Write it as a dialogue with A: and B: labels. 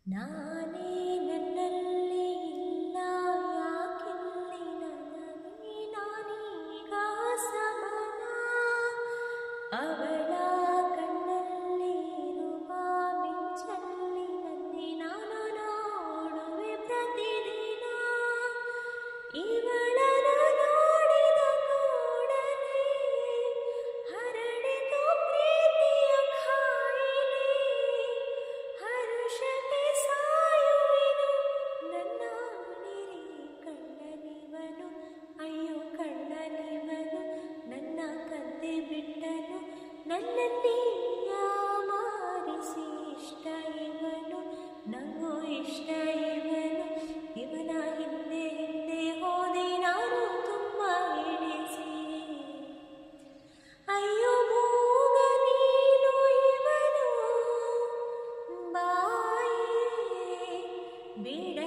A: ನಾನೇ ನನ್ನಲ್ಲಿ ಇಲ್ಲ ಯಾಕಿಲ್ಲಿ ನನಗೆ ನಾನೀಗ ಸಮನ ಅವಳ ಕಣ್ಣಲ್ಲಿ ಇರುವ ಮಿಂಚಲ್ಲಿ ನನ್ನಿ ನಾನು ನೋಡುವೆ ಪ್ರತಿದಿನ ಇವಳನ್ನು ನೋಡಿದ ಕೂಡಲೇ ಹರಡಿತು ಪ್ರೀತಿಯ ಕಾಯಿಲೆ ಹರುಷಕ್ಕೆ ಸಾಯುವೆನು ನನ್ನ ನಿರಿ ಕಣ್ಣನಿವನು ಅಯ್ಯೋ ಕಣ್ಣನಿವನು ನನ್ನ ಕದ್ದೆ ಬಿಟ್ಟನು ನನ್ನಲ್ಲಿ ಮಾರಿಸಿ ಇಷ್ಟ ಇವನು ನಂಗೂ ಇಷ್ಟ ಇವನು ಇವನ ಹಿಂದೆ ಹಿಂದೆ ಹೋದೆ ನಾನು ತುಂಬ ಹಿಡಿಸಿ ಅಯ್ಯೋ ಮೂಗ ನೀನು ಇವನು ಬಾಯೇ ಬಿಡ